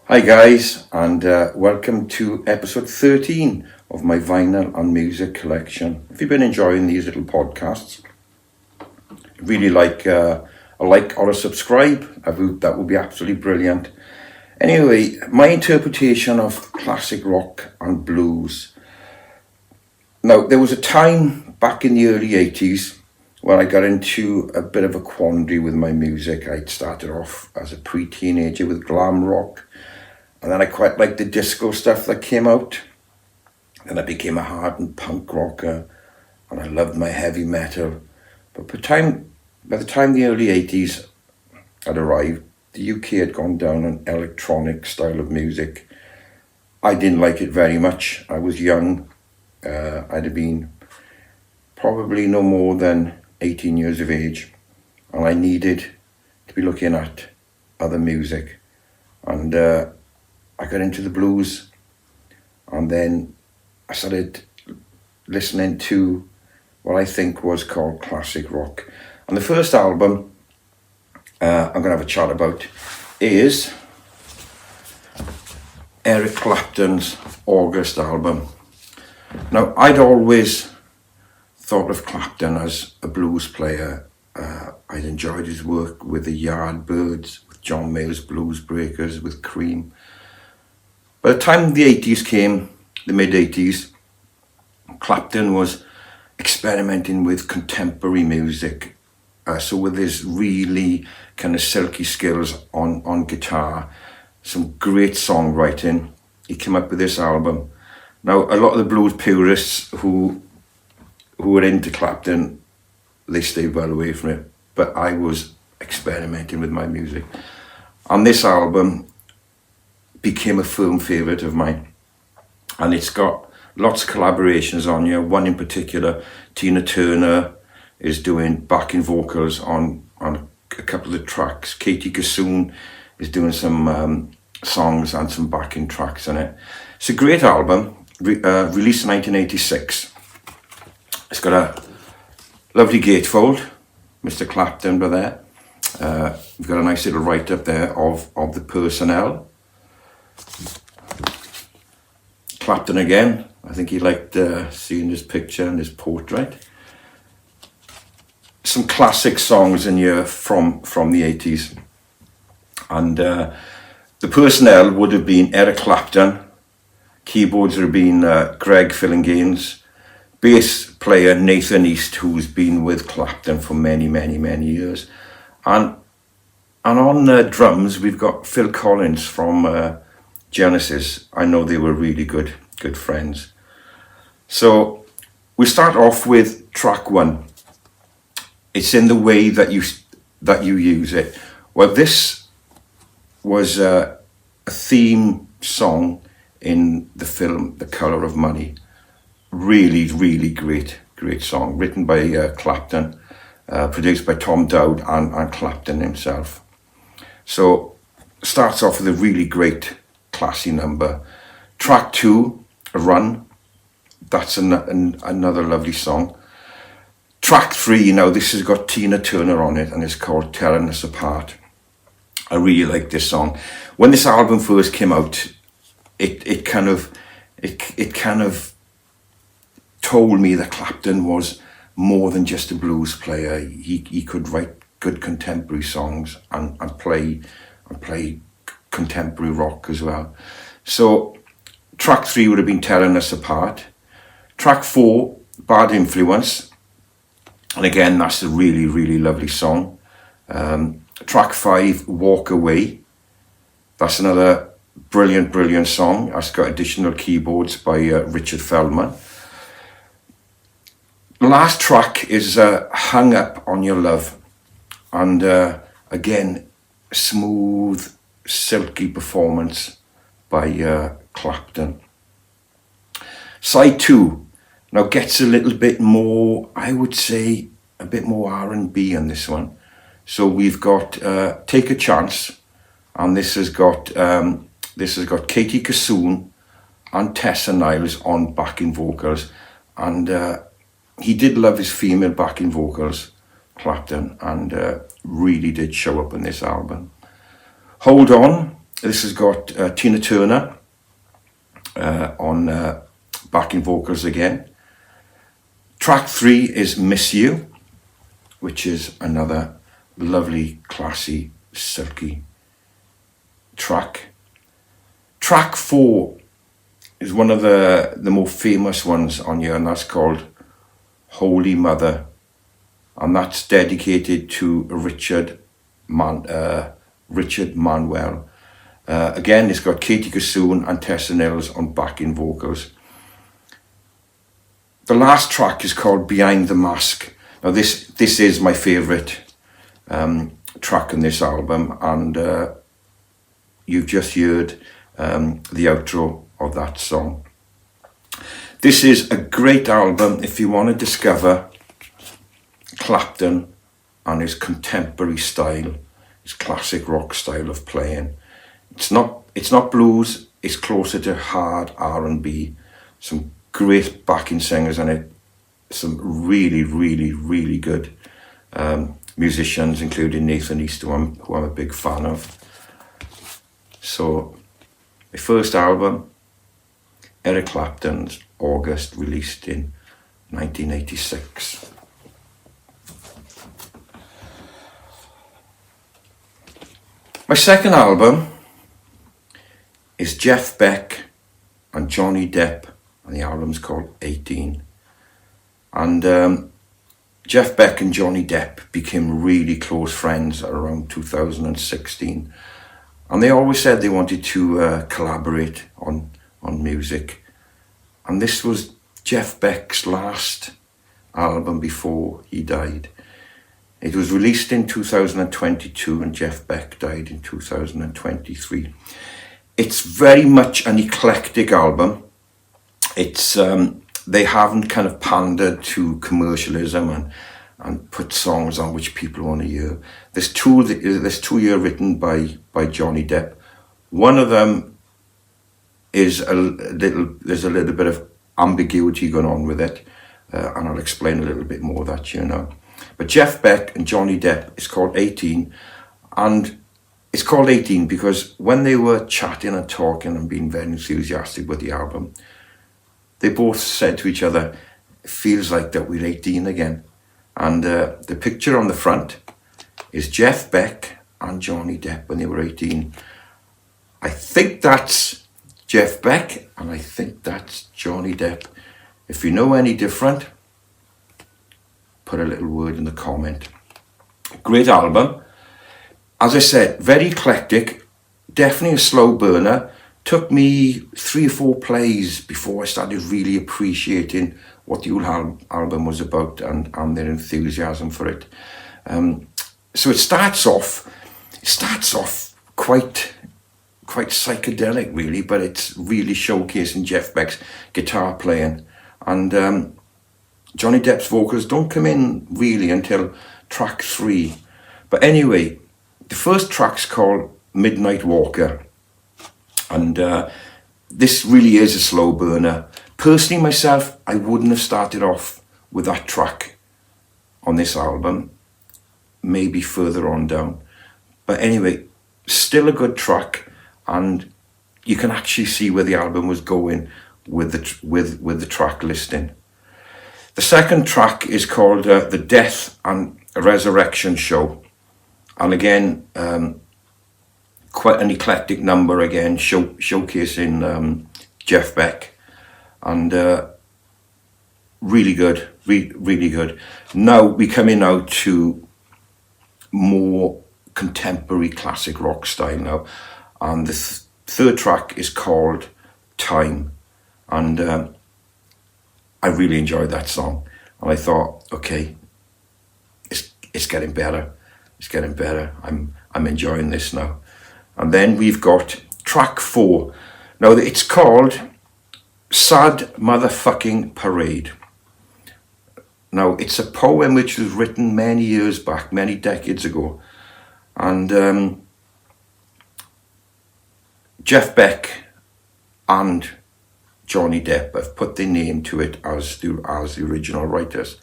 Hi guys, and welcome to episode 13 of my vinyl and music collection. If you've been enjoying these little podcasts, really like a like or a subscribe, that would be absolutely brilliant. Anyway, my interpretation of classic rock and blues. Now, there was a time back in the early 80s when I got into a bit of a quandary with my music. I'd started off as a pre-teenager with glam rock, and then I quite liked the disco stuff that came out. Then I became a hardened punk rocker, and I loved my heavy metal. But by the time the early 80s had arrived, the UK had gone down an electronic style of music. I didn't like it very much. I was young. I'd have been probably no more than 18 years of age, and I needed to be looking at other music. And I got into the blues, and then I started listening to what I think was called classic rock. And the first album I'm going to have a chat about is Eric Clapton's August album. Now, I'd always thought of Clapton as a blues player. I'd enjoyed his work with the Yardbirds, with John Mayall's Blues Breakers, with Cream. By the time the 80s came, the mid-80s, Clapton was experimenting with contemporary music. So with his really kind of silky skills on guitar, some great songwriting, he came up with this album. Now, a lot of the blues purists who were into Clapton, they stayed well away from it, but I was experimenting with my music. And this album became a firm favourite of mine, and it's got lots of collaborations on here. One in particular, Tina Turner is doing backing vocals on a couple of the tracks. Katie Kassoon is doing some songs and some backing tracks in it. It's a great album, released in 1986. It's got a lovely gatefold, Mr. Clapton by there. We've got a nice little write-up there of the personnel. Clapton again. I think he liked seeing his picture and his portrait. Some classic songs in here from the 80s. And the personnel would have been Eric Clapton. Keyboards would have been Greg Fillinganes. Bass player Nathan East, who's been with Clapton for many, many, many years. And on drums, we've got Phil Collins from Genesis. I know they were really good friends. So we start off with track 1. It's in the way that you use it. Well, this was a theme song in the film The Colour of Money. Really, really great song, written by Clapton, produced by Tom Dowd and Clapton himself. So starts off with a really great, classy number. Track 2, Run. That's another lovely song. Track 3, now this has got Tina Turner on it, and it's called Tearing Us Apart. I really like this song. When this album first came out, it kind of told me that Clapton was more than just a blues player. He could write good contemporary songs and play contemporary rock as well. So track 3 would have been Tearing Us Apart. Track 4, Bad Influence. And again, that's a really, really lovely song. Track 5, Walk Away. That's another brilliant song. That's got additional keyboards by Richard Feldman. The last track is Hung Up on Your Love. And again, smooth, silky performance by Clapton. Side 2 now gets a little bit more, I would say, a bit more R&B on this one. So we've got Take a Chance, and this has got Katie Kassoon and Tessa Niles on backing vocals, and he did love his female backing vocals, Clapton, and really did show up in this album. Hold On This has got Tina Turner on backing vocals again. Track 3 is Miss You, which is another lovely, classy, silky track. Track 4 is one of the more famous ones on here, and that's called Holy Mother, and that's dedicated to Richard Manuel. Again, it's got Katie Kassoon and Tessa Nils on backing vocals. The last track is called Behind the Mask. Now this is my favourite track on this album, and you've just heard the outro of that song. This is a great album if you want to discover Clapton and his contemporary style, his classic rock style of playing. It's not blues, it's closer to hard R&B. Some great backing singers in it, some really, really, really good musicians, including Nathan East, who I'm a big fan of. So, my first album, Eric Clapton's August, released in 1986. My second album is Jeff Beck and Johnny Depp, and the album's called 18. And Jeff Beck and Johnny Depp became really close friends around 2016, and they always said they wanted to collaborate on music. And this was Jeff Beck's last album before he died. It was released in 2022, and Jeff Beck died in 2023. It's very much an eclectic album. It's they haven't kind of pandered to commercialism and put songs on which people want to hear. There's two here written by Johnny Depp. One of them is there's a little bit of ambiguity going on with it, and I'll explain a little bit more of that, you know. But Jeff Beck and Johnny Depp is called 18, and it's called 18 because when they were chatting and talking and being very enthusiastic with the album, they both said to each other, it feels like that we're 18 again. And the picture on the front is Jeff Beck and Johnny Depp when they were 18. I think that's Jeff Beck, and I think that's Johnny Depp. If you know any different, put a little word in the comment. Great album. As I said, very eclectic, definitely a slow burner. Took me 3 or 4 plays before I started really appreciating what the whole album was about and their enthusiasm for it. So it starts off quite psychedelic really, but it's really showcasing Jeff Beck's guitar playing, and Johnny Depp's vocals don't come in really until track 3. But anyway, the first track's called Midnight Walker, and this really is a slow burner. Personally myself, I wouldn't have started off with that track on this album, maybe further on down. But anyway, still a good track, and you can actually see where the album was going with the track listing. The second track is called The Death and Resurrection Show, and again, quite an eclectic number again, showcasing Jeff Beck, and really good, really good. Now we come in now to more contemporary classic rock style now, and the third track is called Time, and I really enjoyed that song, and I thought, okay, it's getting better, it's getting better. I'm enjoying this now. And then we've got track 4. Now it's called Sad Motherfucking Parade. Now it's a poem which was written many years back, many decades ago, and Jeff Beck and Johnny Depp have put their name to it as the original writers,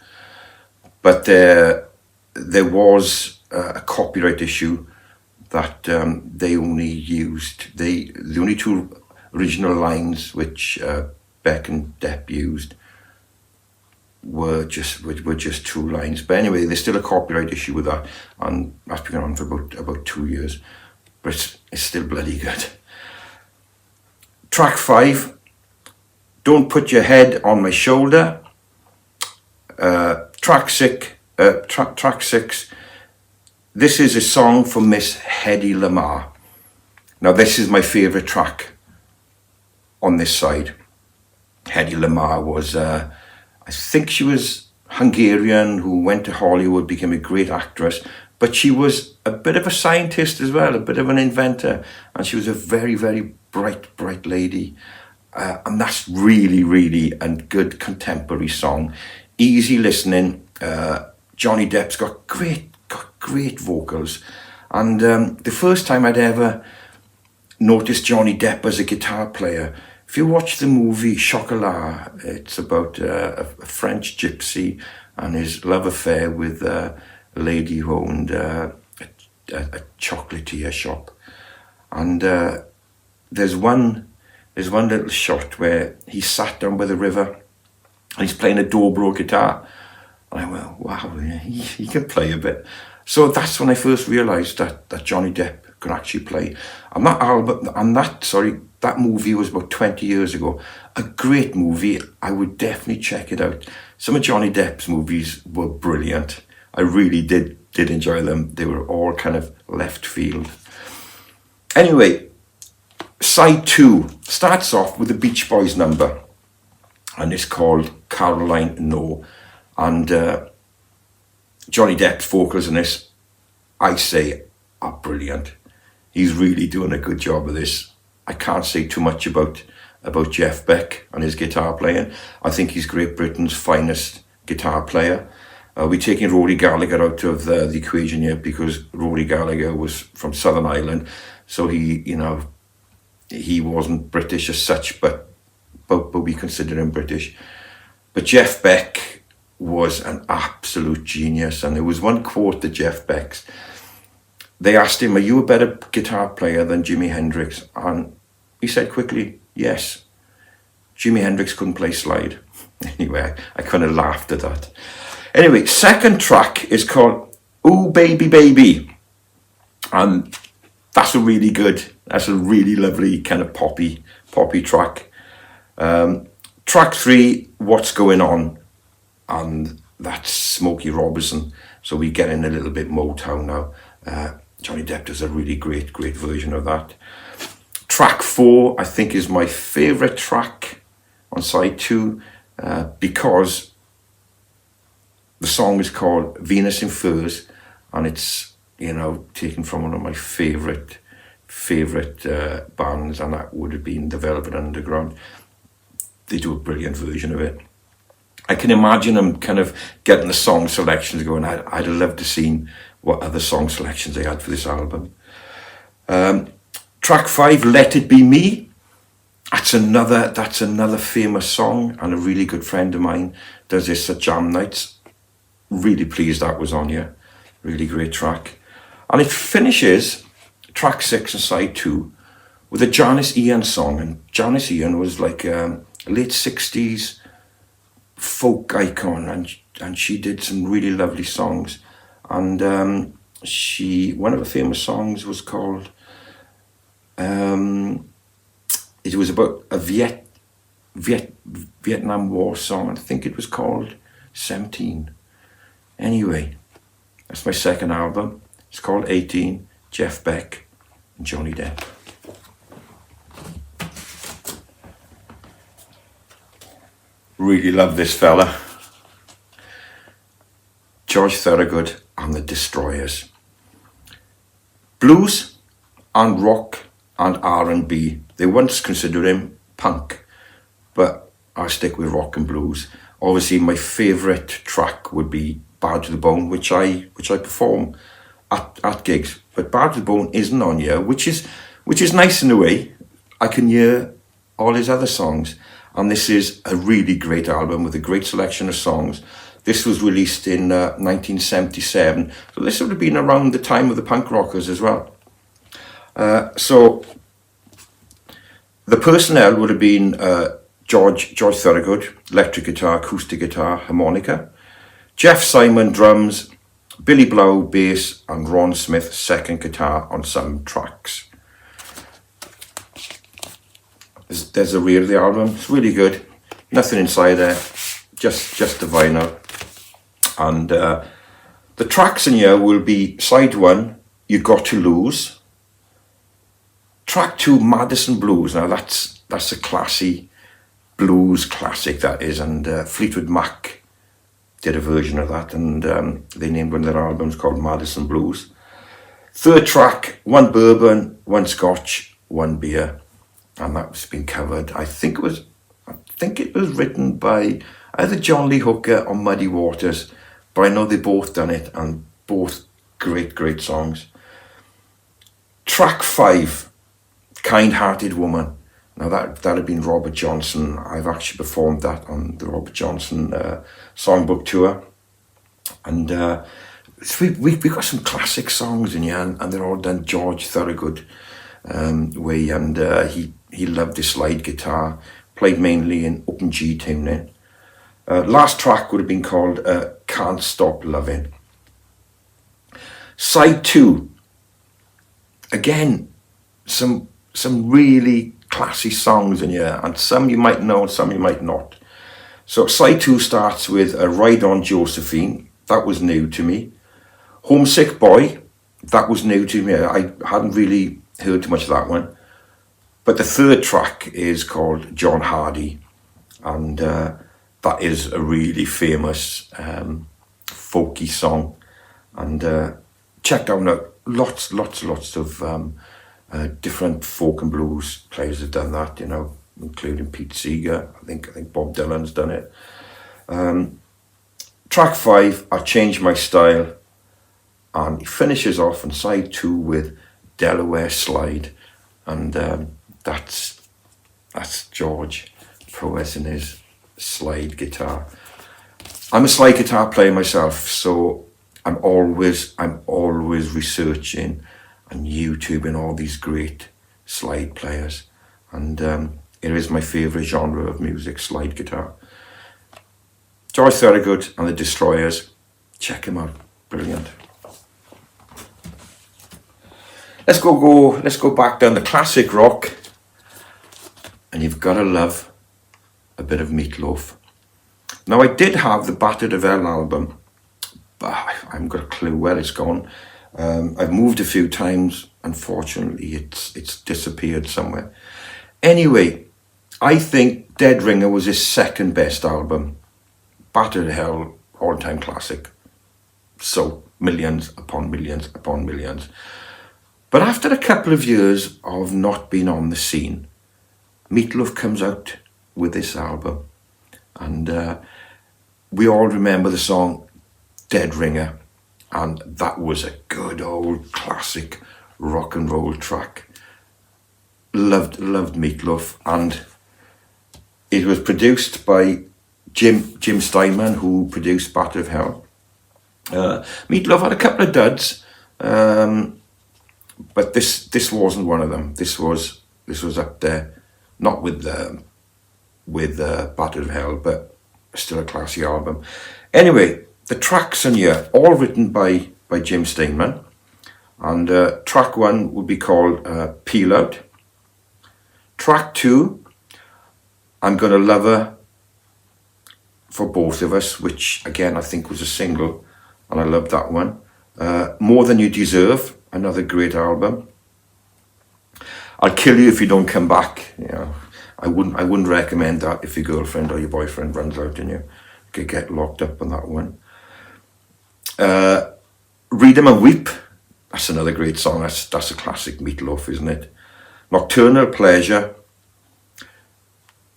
but there was a copyright issue that they only used, the only two original lines which Beck and Depp used were just two lines. But anyway, there's still a copyright issue with that, and that's been on for about 2 years, but it's still bloody good. Track 5, Don't Put Your Head on My Shoulder. Track 6, this is a song from Miss Hedy Lamarr. Now this is my favourite track on this side. Hedy Lamarr was, I think she was Hungarian, who went to Hollywood, became a great actress, but she was a bit of a scientist as well, a bit of an inventor, and she was a very, very bright lady. And that's really a good contemporary song. Easy listening. Johnny Depp's got great vocals. And the first time I'd ever noticed Johnny Depp as a guitar player, if you watch the movie Chocolat, it's about a French gypsy and his love affair with a lady who owned a chocolatier shop. And there's one little shot where he sat down by the river and he's playing a dobro guitar. And I went, wow, yeah, he can play a bit. So that's when I first realised that Johnny Depp could actually play. And that movie was about 20 years ago. A great movie. I would definitely check it out. Some of Johnny Depp's movies were brilliant. I really did enjoy them. They were all kind of left field. Anyway, side 2 starts off with the Beach Boys number, and it's called Caroline No. And Johnny Depp's vocals in this, I say, are brilliant. He's really doing a good job of this. I can't say too much about Jeff Beck and his guitar playing. I think he's Great Britain's finest guitar player. We're taking Rory Gallagher out of the equation here because Rory Gallagher was from Southern Ireland, so he wasn't British as such, but we consider him British. But Jeff Beck was an absolute genius, and there was one quote that Jeff Beck's. They asked him, "Are you a better guitar player than Jimi Hendrix?" And he said quickly, "Yes. Jimi Hendrix couldn't play slide." Anyway, I kind of laughed at that. Anyway, second track is called Ooh Baby Baby, and that's a really lovely kind of poppy track. Track 3, What's Going On, and that's Smokey Robinson. So we get in a little bit Motown now. Johnny Depp does a really great version of that. Track 4, I think, is my favourite track on side 2 because the song is called Venus in Furs, and it's, taken from one of my favourite bands, and that would have been the Velvet Underground. They do a brilliant version of it. I can imagine them kind of getting the song selections going. I'd have loved to see what other song selections they had for this album. Track 5, Let It Be Me. That's another famous song, and a really good friend of mine does this at jam nights. Really pleased that was on here. Really great track. And it finishes track 6 and side 2 with a Janis Ian song. And Janis Ian was like a late 60s folk icon, and she did some really lovely songs. And one of her famous songs was called, it was about a Vietnam War song. I think it was called 17. Anyway, that's my second album. It's called 18, Jeff Beck and Johnny Depp. Really love this fella. George Thorogood and the Destroyers. Blues and rock and R&B. They once considered him punk, but I stick with rock and blues. Obviously, my favourite track would be Bad to the Bone, which I perform at gigs. But Bad to the Bone isn't on here, which is nice in a way. I can hear all his other songs, and this is a really great album with a great selection of songs. This was released in 1977, so this would have been around the time of the punk rockers as well. So the personnel would have been George Thorogood, electric guitar, acoustic guitar, harmonica, Jeff Simon, drums, Billy Blow, bass, and Ron Smith, second guitar on some tracks. There's a rear of the album. It's really good. Nothing inside there, just the vinyl. And the tracks in here will be side 1, You Got to Lose. Track 2, Madison Blues. Now that's a classy blues classic, that is, and Fleetwood Mac did a version of that, and they named one of their albums called Madison Blues. Third track, 1 bourbon, 1 scotch, 1 beer, and that's been covered. I think it was written by either John Lee Hooker or Muddy Waters, but I know they both done it, and both great songs. Track 5, Kind-Hearted Woman. Now that had been Robert Johnson. I've actually performed that on the Robert Johnson songbook tour, and we got some classic songs in here, and they're all done George Thorogood way, and he loved his slide guitar, played mainly in open G tuning. Last track would have been called Can't Stop Loving. Side 2, again, some really classy songs in here, and some you might know, some you might not. So side 2 starts with Ride On Josephine. That was new to me. Homesick Boy, that was new to me. I hadn't really heard too much of that one. But the third track is called John Hardy, and that is a really famous folky song. And check out lots of different folk and blues players have done that, you know, including Pete Seeger. I think Bob Dylan's done it. Track 5, I Changed My Style, and he finishes off on side 2 with Delaware Slide, and that's George progressing his slide guitar. I'm a slide guitar player myself, so I'm always researching and YouTubing all these great slide players, and it is my favourite genre of music, slide guitar. George Thorogood and the Destroyers, check him out, brilliant. Let's go back down the classic rock, and you've got to love a bit of Meatloaf. Now, I did have the Battered of Hell album, but I haven't got a clue where it's gone. I've moved a few times. Unfortunately, it's disappeared somewhere. Anyway, I think Dead Ringer was his second best album. Battered of Hell, all-time classic. So millions upon millions upon millions. But after a couple of years of not being on the scene, Meatloaf comes out with this album, and we all remember the song Dead Ringer, and that was a good old classic rock and roll track. Loved Meatloaf, and it was produced by Jim Steinman, who produced Battered of Hell. Meatloaf had a couple of duds, but this wasn't one of them. This was up there, not with Battered of Hell, but still a classy album. Anyway, the tracks in here, all written by Jim Steinman, and track 1 would be called Peel Out. Track 2, I'm Gonna Love Her for Both of Us, which again I think was a single, and I loved that one. More Than You Deserve, another great album. I'll Kill You If You Don't Come Back. You know, I wouldn't recommend that if your girlfriend or your boyfriend runs out and you could get locked up on that one. Read 'Em and Weep, that's another great song. That's a classic Meatloaf, isn't it? Nocturnal Pleasure,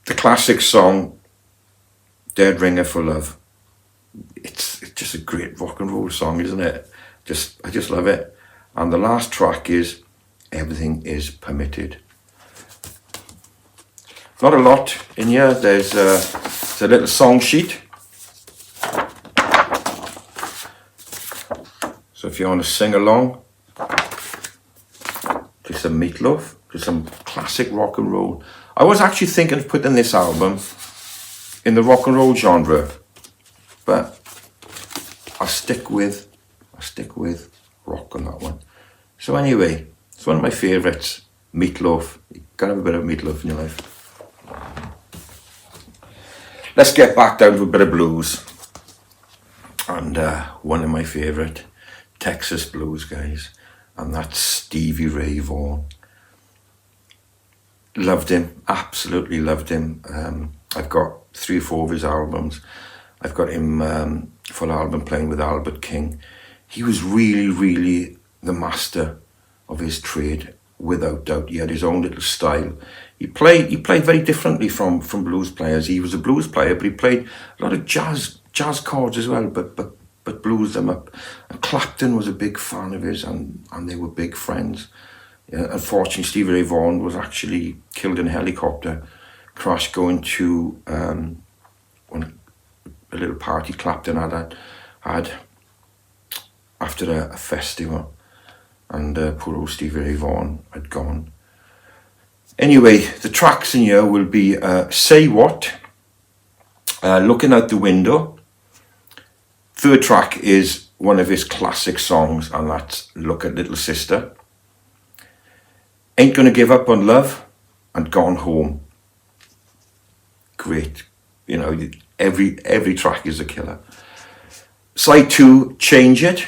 the classic song Dead Ringer for Love. It's just a great rock and roll song, isn't it? I just love it. And the last track is Everything Is Permitted. Not a lot in here. There's a little song sheet. So if you want to sing along, just some Meatloaf, some classic rock and roll. I was actually thinking of putting this album in the rock and roll genre, but I'll stick with rock on that one. So anyway, it's one of my favourites, Meatloaf. You gotta have a bit of Meatloaf in your life. Let's get back down to a bit of blues. And one of my favourite Texas blues guys, and that's Stevie Ray Vaughan. Loved him, absolutely loved him. I've got 3 or 4 of his albums. I've got him full album playing with Albert King. He was really, really the master of his trade, without doubt. He had his own little style. He played very differently from blues players. He was a blues player, but he played a lot of jazz chords as well, but blues them up. And Clapton was a big fan of his, and they were big friends. Yeah, unfortunately, Stevie Ray Vaughan was actually killed in a helicopter crash going to a little party Clapton had after a festival, and poor old Stevie Ray Vaughan had gone. Anyway, the tracks in here will be Say What, Looking Out the Window. Third track is one of his classic songs, and that's Look at Little Sister. Ain't Gonna Give Up on Love, and Gone Home. Great. You know, every track is a killer. Side 2, Change It,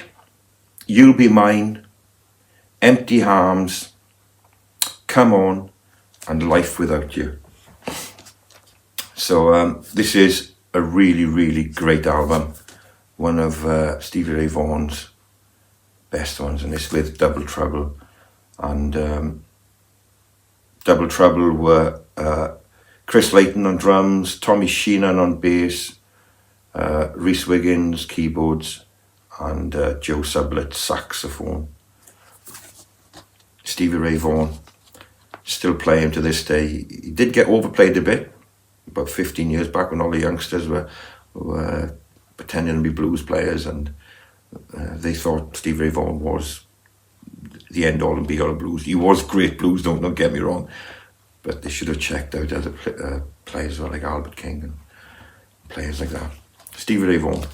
You'll Be Mine, Empty Arms, Come On, and Life Without You. So this is a really, really great album. One of Stevie Ray Vaughan's best ones, and it's with Double Trouble. And Double Trouble were Chris Layton on drums, Tommy Sheenan on bass, Rhys Wiggins keyboards, and Joe Sublett saxophone. Stevie Ray Vaughan, still playing to this day. He did get overplayed a bit about 15 years back when all the youngsters were pretending to be blues players, and they thought Stevie Ray Vaughan was the end all and be all of blues. He was great blues, don't get me wrong, but they should have checked out other players like Albert King and players like that. Stevie Ray Vaughan.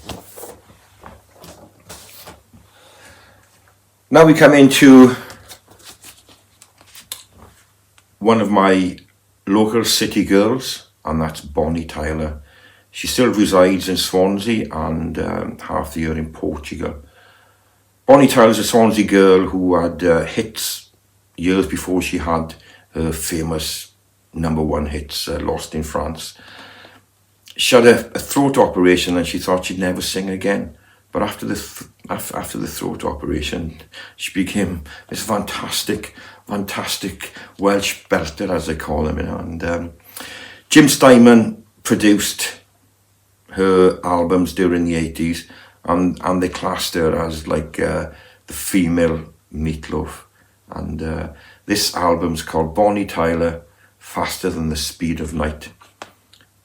Now we come into one of my local city girls, and that's Bonnie Tyler. She still resides in Swansea and half the year in Portugal. Bonnie Tyler's a Swansea girl who had hits years before she had her famous #1 hits, Lost in France. She had a throat operation and she thought she'd never sing again. But after the throat operation, she became this fantastic Welsh belter, as they call him. You know. And Jim Steinman produced her albums during the 80s, and they classed her as like the female Meatloaf. And this album's called Bonnie Tyler, Faster Than the Speed of Night.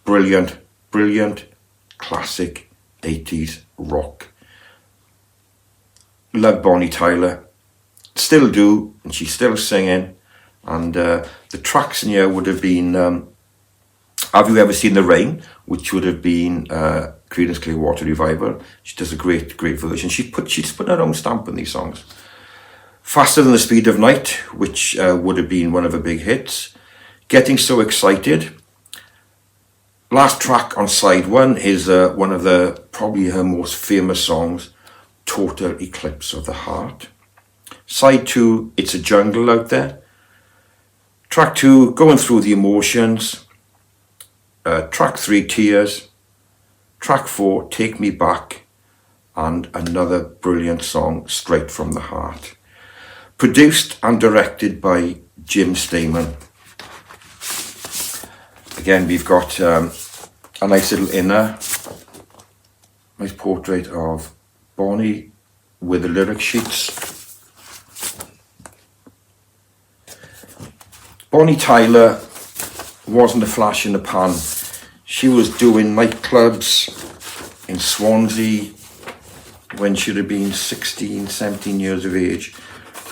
Brilliant, classic 80s rock. Love Bonnie Tyler, still do, and she's still singing. And the tracks in here would have been Have You Ever Seen the Rain, which would have been Creedence Clearwater Revival. She does a great version. She's put her own stamp on these songs. Faster Than the Speed of Night, which would have been one of her big hits. Getting So Excited. Last track on side 1 is one of probably her most famous songs, Total Eclipse of the Heart. Side 2, It's a Jungle Out There. Track 2, Going Through the Emotions. Track 3, Tears. Track 4, Take Me Back. And another brilliant song, Straight from the Heart. Produced and directed by Jim Steinman. Again, we've got a nice little nice portrait of Bonnie with the lyric sheets. Bonnie Tyler wasn't a flash in the pan. She was doing nightclubs in Swansea when she'd have been 16, 17 years of age,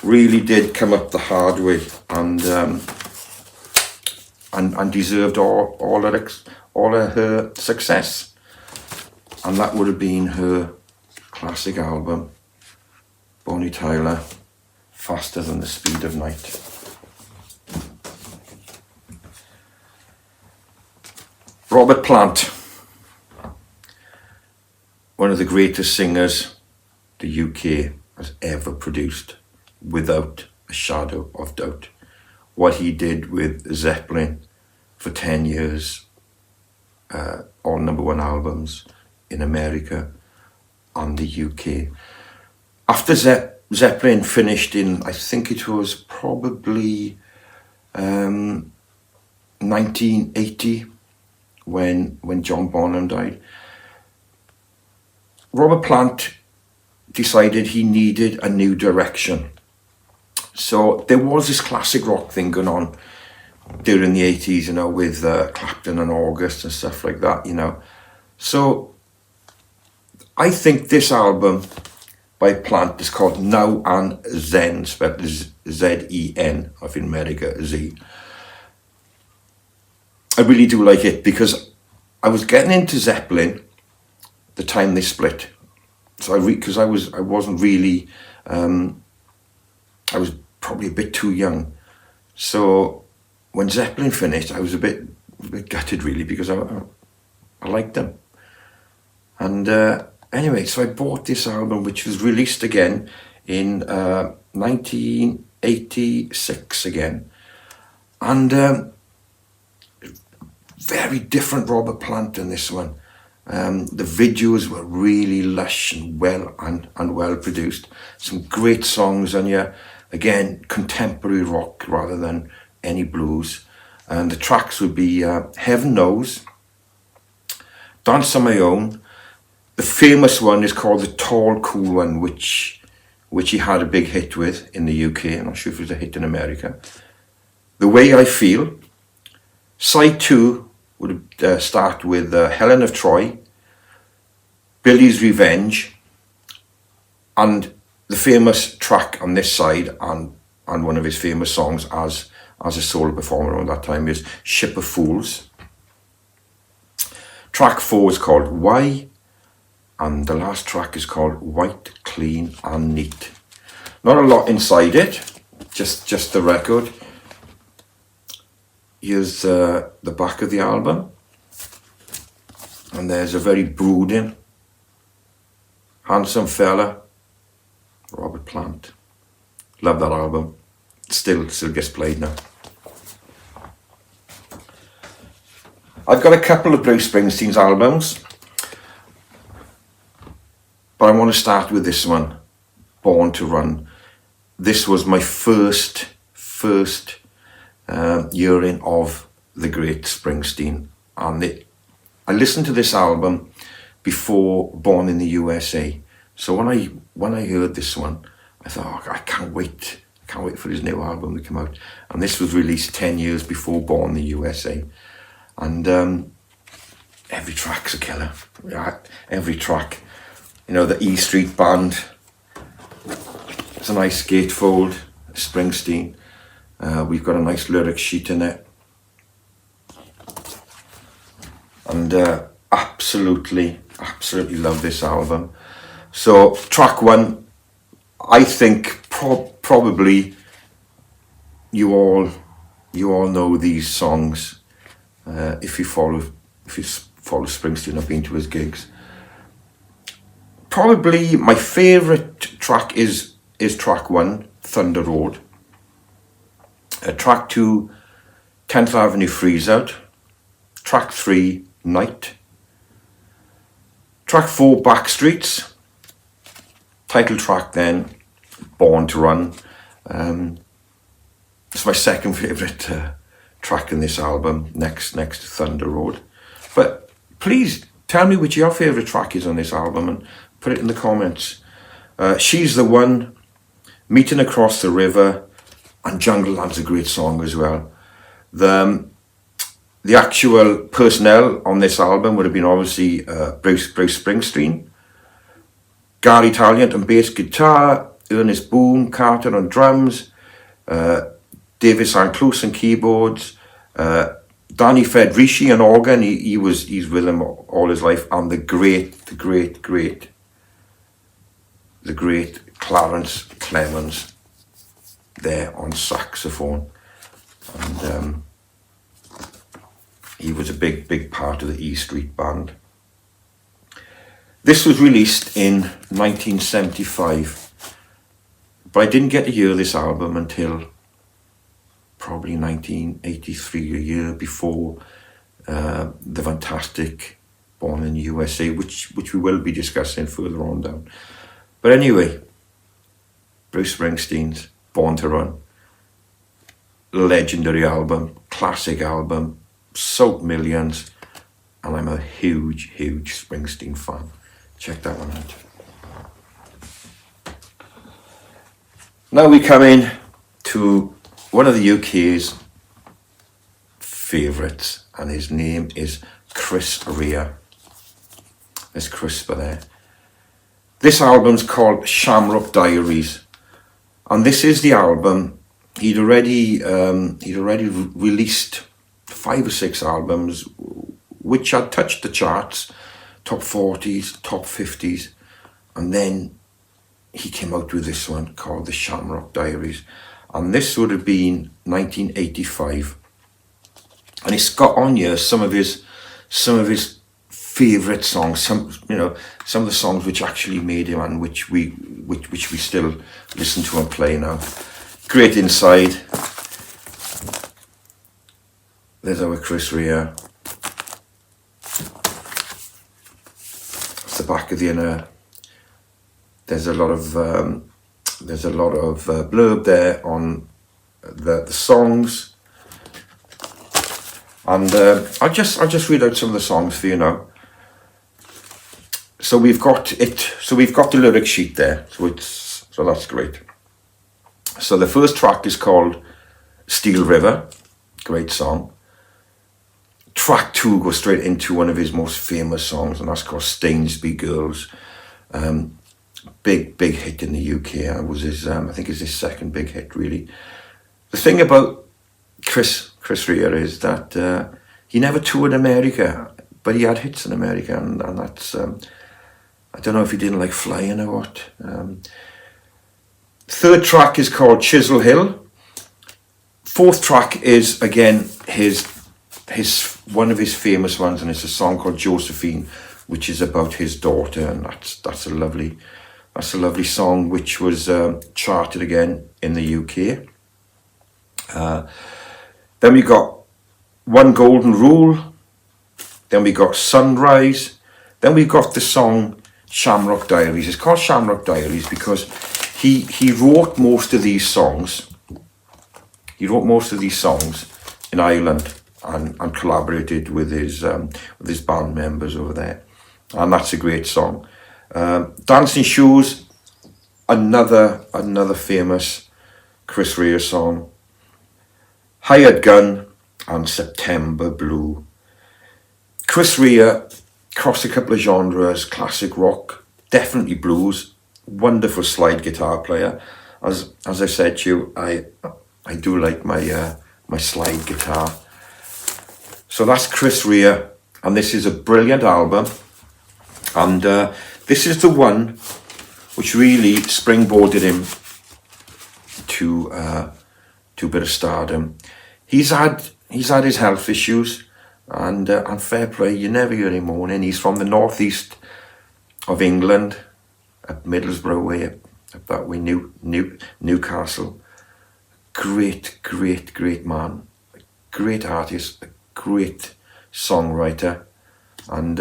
really did come up the hard way and deserved all of her success. And that would have been her classic album, Bonnie Tyler, Faster Than the Speed of Night. Robert Plant, one of the greatest singers the UK has ever produced, without a shadow of doubt. What he did with Zeppelin for 10 years, all #1 albums in America and the UK. After Zeppelin finished in, I think it was probably 1980, when John Bonham died, Robert Plant decided he needed a new direction. So there was this classic rock thing going on during the 80s, with Clapton and August and stuff like that, So I think this album by Plant is called Now and Zen, spelled Z-E-N, of America, Z. I really do like it because I was getting into Zeppelin the time they split. So because I wasn't really, I was probably a bit too young. So when Zeppelin finished, I was a bit gutted really, because I liked them. And anyway, so I bought this album, which was released again in 1986 again. And very different Robert Plant in this one. The videos were really lush and well produced. Some great songs on here. Again, contemporary rock rather than any blues. And the tracks would be Heaven Knows, Dance on My Own. The famous one is called The Tall Cool One, which he had a big hit with in the UK. I'm not sure if it was a hit in America. The Way I Feel. Side 2 would start with Helen of Troy, Billy's Revenge, and the famous track on this side, and one of his famous songs as a solo performer around that time, is Ship of Fools. Track 4 is called Why, and the last track is called White, Clean and Neat. Not a lot inside it, just the record. Here's the back of the album, and there's a very brooding, handsome fella, Robert Plant. Love that album. Still gets played now. I've got a couple of Bruce Springsteen's albums, but I want to start with this one, Born to Run. This was my first hearing of the great Springsteen, and I listened to this album before Born in the USA. So when I heard this one, I thought, I can't wait for his new album to come out. And this was released 10 years before Born in the USA, and every track's a killer. Every track, the E Street Band. It's a nice gatefold, Springsteen. We've got a nice lyric sheet in it, and absolutely love this album. So track 1, I think probably you all know these songs if you follow Springsteen. I've been to his gigs. Probably my favourite track is track 1, Thunder Road. Track 2, 10th Avenue Freeze Out. Track 3, Night. Track 4, Backstreets. Title track then, Born to Run. It's my second favourite track in this album, next to Thunder Road. But please tell me which your favourite track is on this album and put it in the comments. She's the One, Meeting Across the River, and Jungle Land's a great song as well. The actual personnel on this album would have been obviously Bruce Springsteen, Gary Taliant on bass guitar, Ernest Boone Carter on drums, David St. Cluse on keyboards, Danny Federici on organ. He's with him all his life, and the great Clarence Clemens there on saxophone, and he was a big part of the E Street Band. This was released in 1975, but I didn't get to hear this album until probably 1983, a year before the fantastic Born in the USA, which we will be discussing further on down. But anyway, Bruce Springsteen's Born to Run, legendary album, classic album, sold millions, and I'm a huge Springsteen fan. Check that one out. Now we come in to one of the UK's favourites, and his name is Chris Rea. There's Crisper there. This album's called Shamrock Diaries, and this is the album he'd already released 5 or 6 albums which had touched the charts, top 40s, top 50s, and then he came out with this one called the Shamrock Diaries, and this would have been 1985, and it's got on here some of his favourite songs, some of the songs which actually made him and which we still listen to and play now. Great Inside. There's our Chris Rea. That's the back of the inner. There's a lot of blurb there on the songs, and I'll just read out some of the songs for you now. So we've got the lyric sheet there. So that's great. So the first track is called Steel River, great song. Track 2 goes straight into one of his most famous songs, and that's called Stainsby Girls. Big hit in the UK. It was his, I think it's his second big hit, really. The thing about Chris Rea is that he never toured America, but he had hits in America, and that's, I don't know if he didn't like flying or what. Third track is called Chisel Hill. Fourth track is, again, his one of his famous ones, and it's a song called Josephine, which is about his daughter, and that's a lovely song, which was charted again in the UK. Then we got One Golden Rule. Then we got Sunrise. Then we got the song Shamrock Diaries. It's called Shamrock Diaries because he wrote most of these songs. He wrote most of these songs in Ireland and collaborated with his band members over there, and that's a great song. Dancing Shoes, another famous Chris Rea song. Hired Gun and September Blue. Chris Rea crossed a couple of genres, classic rock, definitely blues, wonderful slide guitar player. As I said to you, I do like my slide guitar. So that's Chris Rea, and this is a brilliant album, and this is the one which really springboarded him to a bit of stardom. He's had his health issues, and fair play, you never hear him moaning. He's from the northeast of England, up Middlesbrough way, up that way, Newcastle. Great man, great artist, a great songwriter, and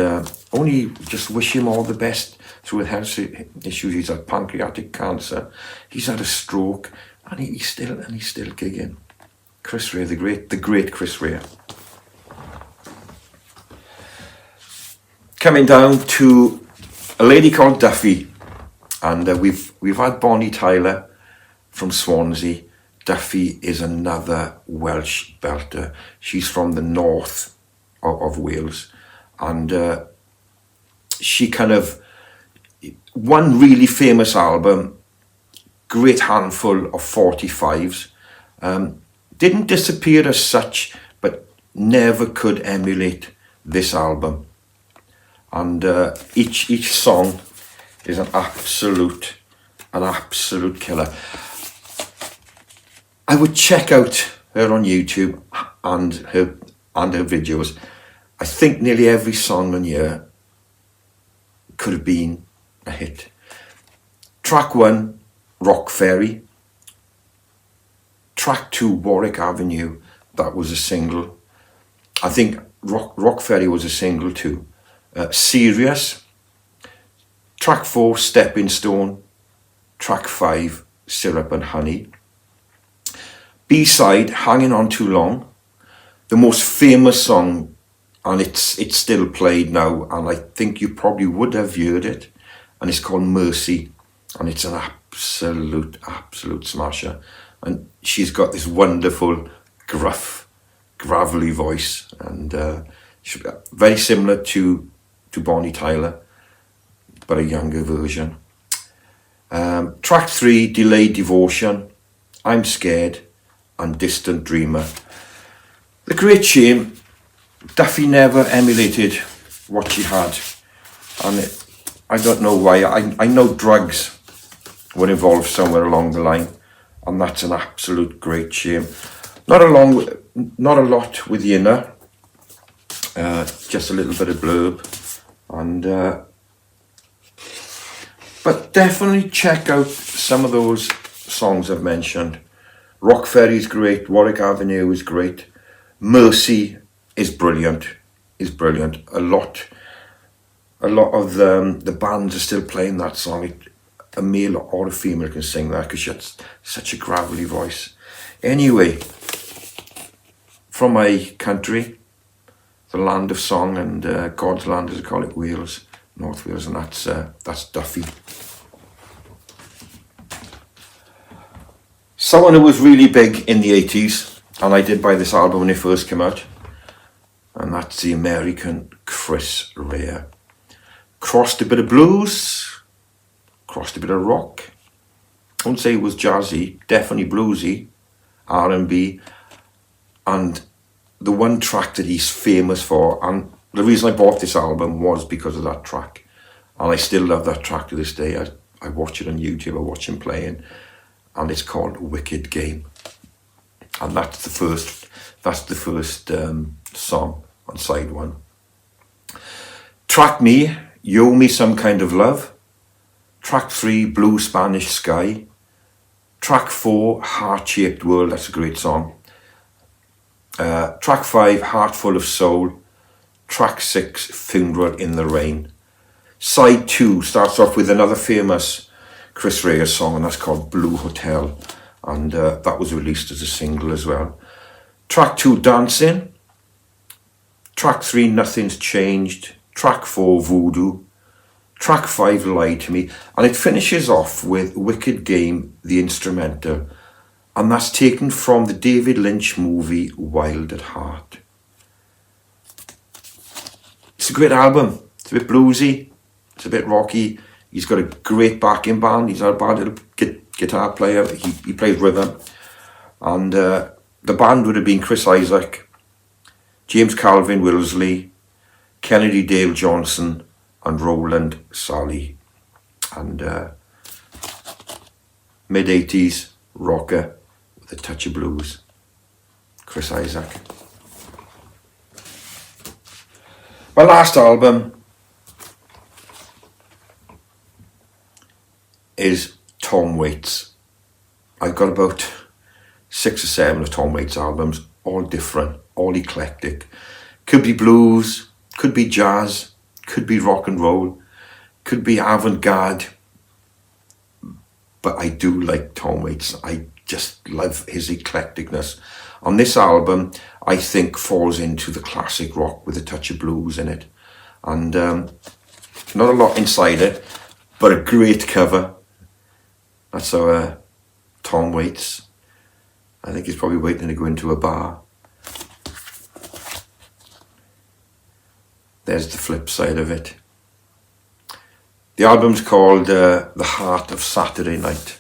only just wish him all the best through his health issues. He's had pancreatic cancer, he's had a stroke, and he's still gigging. Chris Rea, the great Chris Rea. Coming down to a lady called Duffy, and we've had Bonnie Tyler from Swansea. Duffy is another Welsh belter. She's from the north of Wales, and she kind of, one really famous album great handful of 45s. Didn't disappear as such, but never could emulate this album. And each song is an absolute killer. I would check out her on YouTube and her videos. I think nearly every song on here could have been a hit. Track 1, Rock Ferry. Track 2, Warwick Avenue. That was a single. I think Rock Ferry was a single too. Serious. Track 4, Stepping Stone. Track 5, Syrup and Honey. B-side, Hanging On Too Long. The most famous song, and it's still played now, and I think you probably would have heard it, and it's called Mercy, and it's an absolute smasher. And she's got this wonderful, gruff, gravelly voice, and very similar to Bonnie Tyler, but a younger version. Track 3, Delayed Devotion, I'm Scared, and Distant Dreamer. The great shame, Duffy never emulated what she had, and I don't know why. I know drugs were involved somewhere along the line, and that's an absolute great shame. Not a lot with Yinner, just a little bit of blurb, and but definitely check out some of those songs I've mentioned. Rock Ferry's great, Warwick Avenue is great, Mercy is brilliant. A lot of the bands are still playing that song. A male or a female can sing that because she has such a gravelly voice. Anyway, from my country, the land of song and God's land, as I call it, Wales, North Wales, and that's Duffy. Someone who was really big in the 80s, and I did buy this album when it first came out, and that's the American Chris Rea. Crossed a bit of blues, crossed a bit of rock. I wouldn't say it was jazzy, definitely bluesy, R&B, and the one track that he's famous for, and the reason I bought this album was because of that track, and I still love that track to this day. I watch it on YouTube, I watch him playing, and it's called Wicked Game, and that's the first song on side 1. Track Me, You Owe Me Some Kind of Love. Track 3, Blue Spanish Sky. Track 4, Heart Shaped World, that's a great song. Track 5, Heart Full of Soul. Track 6, Funeral in the Rain. Side 2 starts off with another famous Chris Rea song, and that's called Blue Hotel, and that was released as a single as well. Track 2, Dancing. Track 3, Nothing's Changed. Track 4, Voodoo. Track 5, Lie to Me, and it finishes off with Wicked Game, the instrumental, and that's taken from the David Lynch movie Wild at Heart. It's a great album. It's a bit bluesy, it's a bit rocky. He's got a great backing band. He's not a bad little guitar player. He plays rhythm, and the band would have been Chris Isaac, James Calvin Wilsley, Kennedy Dale Johnson, and Roland Sally. And mid-80s rocker with a touch of blues, Chris Isaac. My last album is Tom Waits. I've got about 6 or 7 of Tom Waits albums, all different, all eclectic. Could be blues, could be jazz, could be rock and roll, could be avant-garde, but I do like Tom Waits. I just love his eclecticness. On this album, I think falls into the classic rock with a touch of blues in it, and not a lot inside it, but a great cover. That's our Tom Waits. I think he's probably waiting to go into a bar. There's the flip side of it. The album's called The Heart of Saturday Night.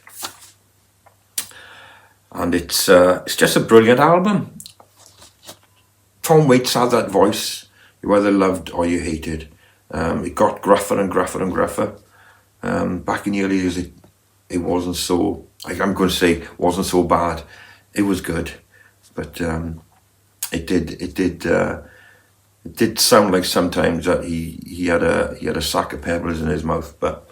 and it's just a brilliant album. Tom Waits had that voice you either loved or you hated. It got gruffer and gruffer and gruffer. Back in the early years, it wasn't so, I'm going to say, wasn't so bad. It was good, but it did sound like sometimes that he had a sack of pebbles in his mouth, but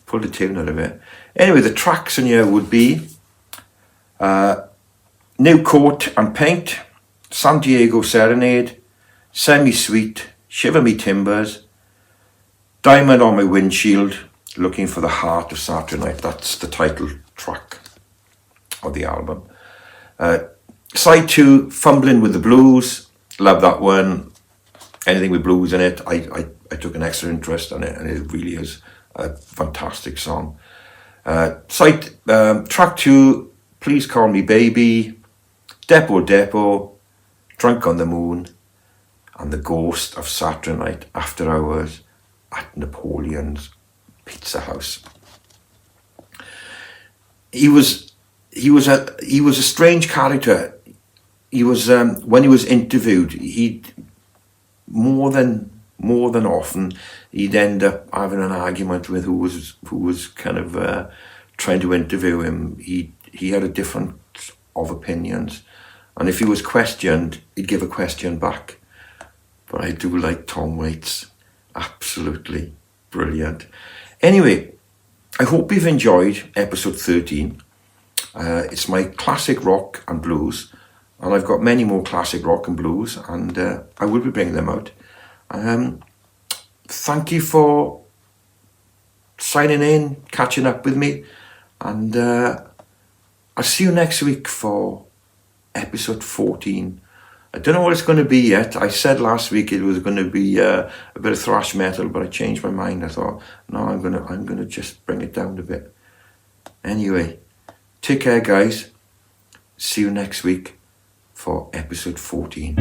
pulled a tune out of it. Anyway, the tracks in here would be New Coat and Paint, San Diego Serenade, Semi-Sweet, Shiver Me Timbers, Diamond on My Windshield, Looking for the Heart of Saturday Night. That's the title track of the album. Side 2, Fumbling with the Blues. Love that one. Anything with blues in it, I took an extra interest in it, and it really is a fantastic song. Track 2, Please Call Me Baby, Depot Depot, Drunk on the Moon, and The Ghost of Saturday Night After Hours at Napoleon's Pizza House. He was a strange character. He was when he was interviewed, he more than often he'd end up having an argument with who was kind of trying to interview him. He had a different of opinions, and if he was questioned, he'd give a question back. But I do like Tom Waits, absolutely brilliant. Anyway, I hope you've enjoyed episode 13. It's my classic rock and blues, and I've got many more classic rock and blues, and I will be bringing them out. Thank you for signing in, catching up with me, and I'll see you next week for episode 14. I don't know what it's going to be yet. I said last week it was going to be a bit of thrash metal, but I changed my mind. I thought, no, I'm gonna just bring it down a bit. Anyway, take care, guys. See you next week for episode 14.